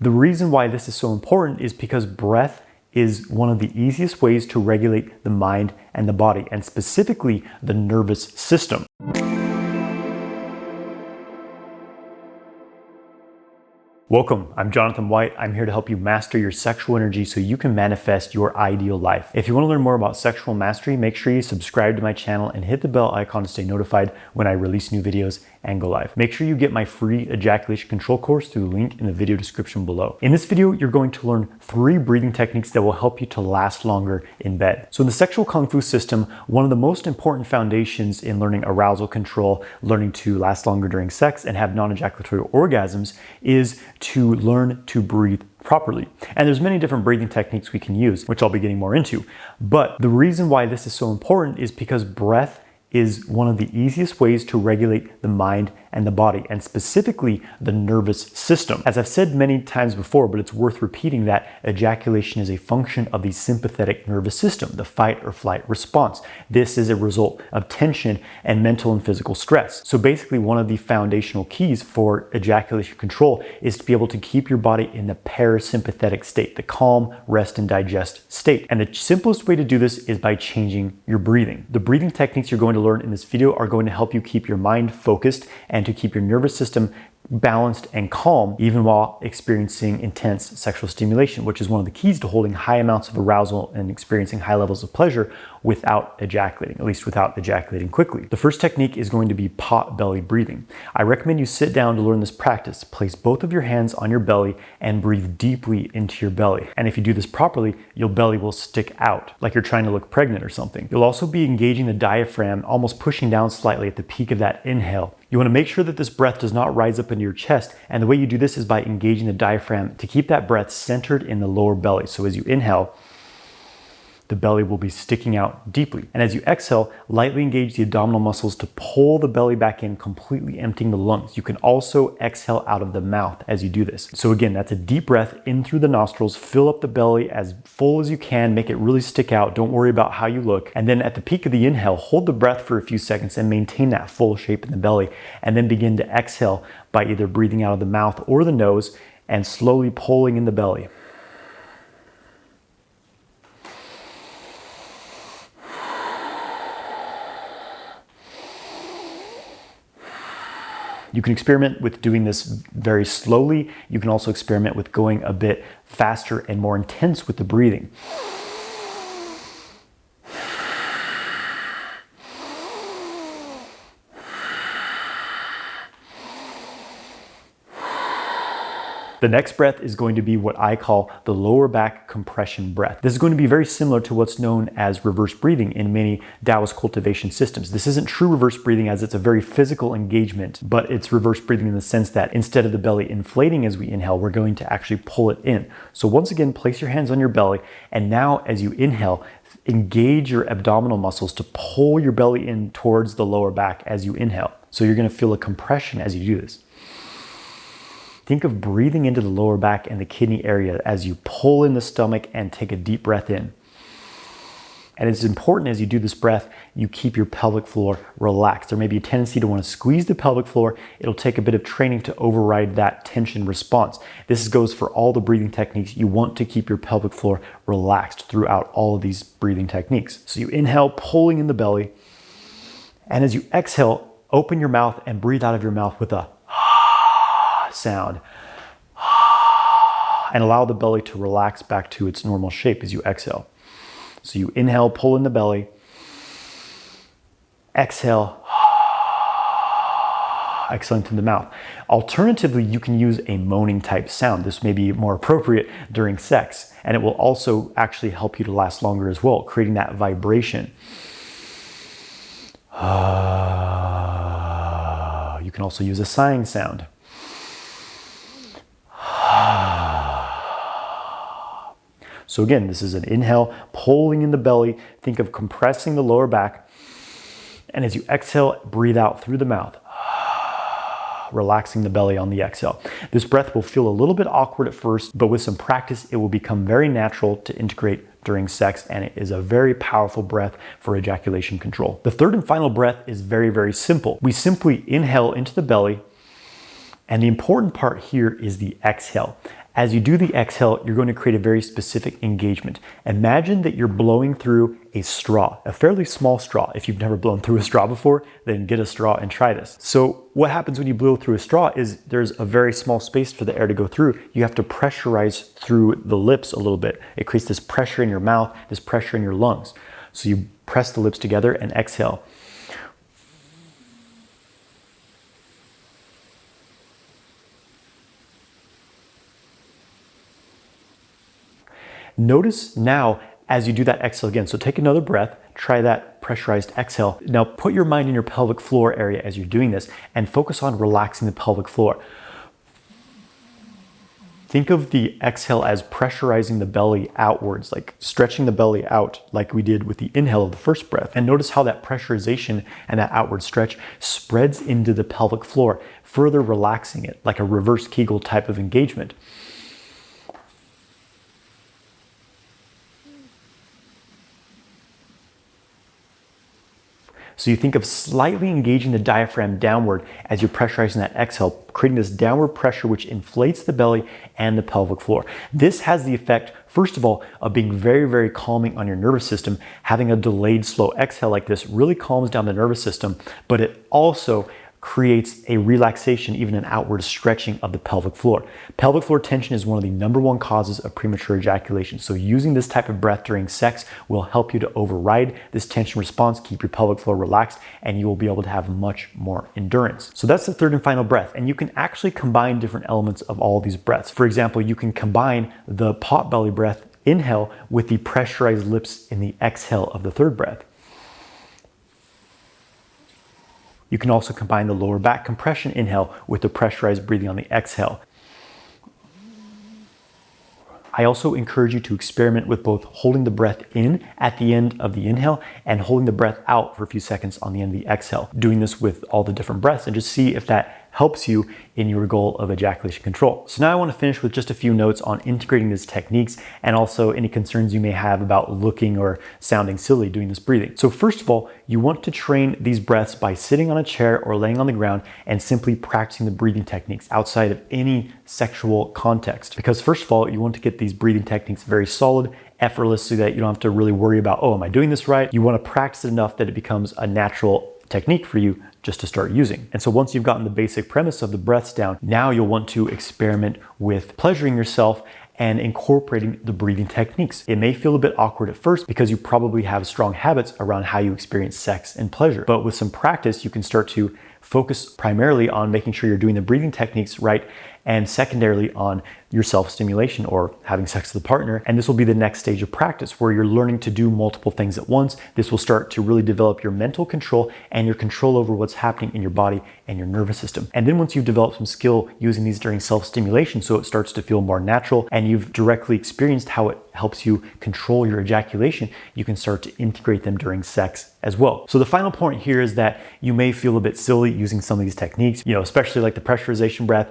The reason why this is so important is because breath is one of the easiest ways to regulate the mind and the body, and specifically the nervous system. Welcome, I'm Jonathan White. I'm here to help you master your sexual energy so you can manifest your ideal life. If you want to learn more about sexual mastery, make sure you subscribe to my channel and hit the bell icon to stay notified when I release new videos and go live. Make sure you get my free ejaculation control course through the link in the video description below. In this video, you're going to learn 3 breathing techniques that will help you to last longer in bed. So in the sexual kung fu system, one of the most important foundations in learning arousal control, learning to last longer during sex and have non-ejaculatory orgasms is to learn to breathe properly. And there's many different breathing techniques we can use, which I'll be getting more into. But the reason why this is so important is because breath is one of the easiest ways to regulate the mind and the body, and specifically the nervous system. As I've said many times before, but it's worth repeating, that ejaculation is a function of the sympathetic nervous system, the fight or flight response. This is a result of tension and mental and physical stress. So basically, one of the foundational keys for ejaculation control is to be able to keep your body in the parasympathetic state, the calm, rest, and digest state. And the simplest way to do this is by changing your breathing. The breathing techniques you're going to learn in this video are going to help you keep your mind focused and to keep your nervous system balanced and calm even while experiencing intense sexual stimulation, which is one of the keys to holding high amounts of arousal and experiencing high levels of pleasure without ejaculating, at least without ejaculating quickly. The first technique is going to be pot-belly breathing. I recommend you sit down to learn this practice. Place both of your hands on your belly and breathe deeply into your belly. And if you do this properly, your belly will stick out like you're trying to look pregnant or something. You'll also be engaging the diaphragm, almost pushing down slightly at the peak of that inhale. You want to make sure that this breath does not rise up into your chest, and the way you do this is by engaging the diaphragm to keep that breath centered in the lower belly. So as you inhale, the belly will be sticking out deeply. And as you exhale, lightly engage the abdominal muscles to pull the belly back in, completely emptying the lungs. You can also exhale out of the mouth as you do this. So again, that's a deep breath in through the nostrils, fill up the belly as full as you can, make it really stick out. Don't worry about how you look. And then at the peak of the inhale, hold the breath for a few seconds and maintain that full shape in the belly. And then begin to exhale by either breathing out of the mouth or the nose and slowly pulling in the belly. You can experiment with doing this very slowly. You can also experiment with going a bit faster and more intense with the breathing. The next breath is going to be what I call the lower back compression breath. This is going to be very similar to what's known as reverse breathing in many Taoist cultivation systems. This isn't true reverse breathing as it's a very physical engagement, but it's reverse breathing in the sense that instead of the belly inflating as we inhale, we're going to actually pull it in. So once again, place your hands on your belly, and now as you inhale, engage your abdominal muscles to pull your belly in towards the lower back as you inhale. So you're going to feel a compression as you do this. Think of breathing into the lower back and the kidney area as you pull in the stomach and take a deep breath in. And it's important as you do this breath, you keep your pelvic floor relaxed. There may be a tendency to want to squeeze the pelvic floor. It'll take a bit of training to override that tension response. This goes for all the breathing techniques. You want to keep your pelvic floor relaxed throughout all of these breathing techniques. So you inhale, pulling in the belly. And as you exhale, open your mouth and breathe out of your mouth with a sound, and allow the belly to relax back to its normal shape as you exhale. So you inhale, pull in the belly, exhale, exhale into the mouth. Alternatively, you can use a moaning type sound. This may be more appropriate during sex, and it will also actually help you to last longer as well, creating that vibration. You can also use a sighing sound. So again, this is an inhale, pulling in the belly. Think of compressing the lower back. And as you exhale, breathe out through the mouth, relaxing the belly on the exhale. This breath will feel a little bit awkward at first, but with some practice, it will become very natural to integrate during sex, and it is a very powerful breath for ejaculation control. The third and final breath is very, very simple. We simply inhale into the belly, and the important part here is the exhale. As you do the exhale, you're going to create a very specific engagement. Imagine that you're blowing through a straw, a fairly small straw. If you've never blown through a straw before, then get a straw and try this. So what happens when you blow through a straw is there's a very small space for the air to go through. You have to pressurize through the lips a little bit. It creates this pressure in your mouth, this pressure in your lungs. So you press the lips together and exhale. Notice now as you do that exhale again. So take another breath, try that pressurized exhale. Now put your mind in your pelvic floor area as you're doing this and focus on relaxing the pelvic floor. Think of the exhale as pressurizing the belly outwards, like stretching the belly out like we did with the inhale of the first breath. And notice how that pressurization and that outward stretch spreads into the pelvic floor, further relaxing it like a reverse Kegel type of engagement. So you think of slightly engaging the diaphragm downward as you're pressurizing that exhale, creating this downward pressure which inflates the belly and the pelvic floor. This has the effect, first of all, of being very, very calming on your nervous system. Having a delayed slow exhale like this really calms down the nervous system, but it also creates a relaxation, even an outward stretching of the pelvic floor. Pelvic floor tension is one of the #1 causes of premature ejaculation. So using this type of breath during sex will help you to override this tension response, keep your pelvic floor relaxed, and you will be able to have much more endurance. So that's the third and final breath. And you can actually combine different elements of all these breaths. For example, you can combine the potbelly breath inhale with the pressurized lips in the exhale of the third breath. You can also combine the lower back compression inhale with the pressurized breathing on the exhale. I also encourage you to experiment with both holding the breath in at the end of the inhale and holding the breath out for a few seconds on the end of the exhale. Doing this with all the different breaths and just see if that helps you in your goal of ejaculation control. So now I want to finish with just a few notes on integrating these techniques and also any concerns you may have about looking or sounding silly doing this breathing. So first of all, you want to train these breaths by sitting on a chair or laying on the ground and simply practicing the breathing techniques outside of any sexual context. Because first of all, you want to get these breathing techniques very solid, effortless, so that you don't have to really worry about, oh, am I doing this right? You want to practice it enough that it becomes a natural technique for you just to start using. And so once you've gotten the basic premise of the breaths down, now you'll want to experiment with pleasuring yourself and incorporating the breathing techniques. It may feel a bit awkward at first because you probably have strong habits around how you experience sex and pleasure. But with some practice, you can start to focus primarily on making sure you're doing the breathing techniques right, and secondarily on your self-stimulation or having sex with a partner. And this will be the next stage of practice where you're learning to do multiple things at once. This will start to really develop your mental control and your control over what's happening in your body and your nervous system. And then once you've developed some skill using these during self-stimulation, so it starts to feel more natural and you've directly experienced how it helps you control your ejaculation, you can start to integrate them during sex as well. So the final point here is that you may feel a bit silly using some of these techniques, especially like the pressurization breath,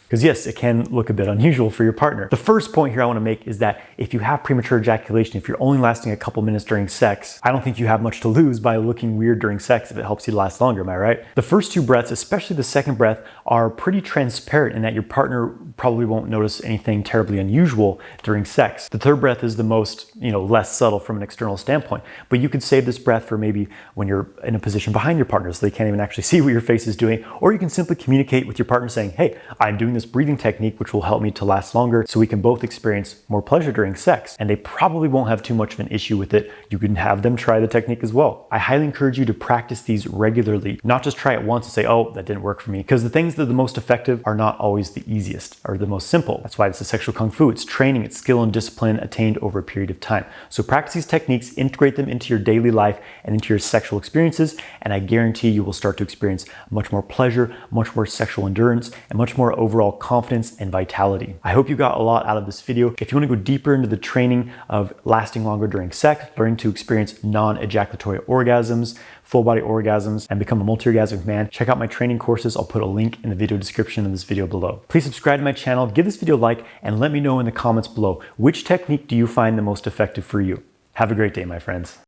because yes, it can look a bit unusual for your partner. The first point here I want to make is that if you have premature ejaculation, if you're only lasting a couple minutes during sex, I don't think you have much to lose by looking weird during sex if it helps you to last longer, am I right? The first two breaths, especially the second breath, are pretty transparent in that your partner probably won't notice anything terribly unusual during sex. The third breath is the most, less subtle from an external standpoint, but you could save this breath for maybe when you're in a position behind your partner so they can't even actually see what your face is doing, or you can simply communicate with your partner saying, hey, I'm doing this breathing technique which will help me to last longer so we can both experience more pleasure during sex. And they probably won't have too much of an issue with it. You can have them try the technique as well. I highly encourage you to practice these regularly, not just try it once and say, oh, that didn't work for me, because the things that are the most effective are not always the easiest or the most simple. That's why it's a sexual kung fu. It's training, it's skill and discipline attained over a period of time. So practice these techniques, integrate them into your daily life and into your sexual experiences, and I guarantee you will start to experience much more pleasure, much more sexual endurance, and much more overall confidence and vitality. I hope you got a lot out of this video. If you want to go deeper into the training of lasting longer during sex, learning to experience non-ejaculatory orgasms, full body orgasms, and become a multi-orgasmic man, check out my training courses. I'll put a link in the video description of this video below. Please subscribe to my channel, give this video a like, and let me know in the comments below, which technique do you find the most effective for you? Have a great day, my friends.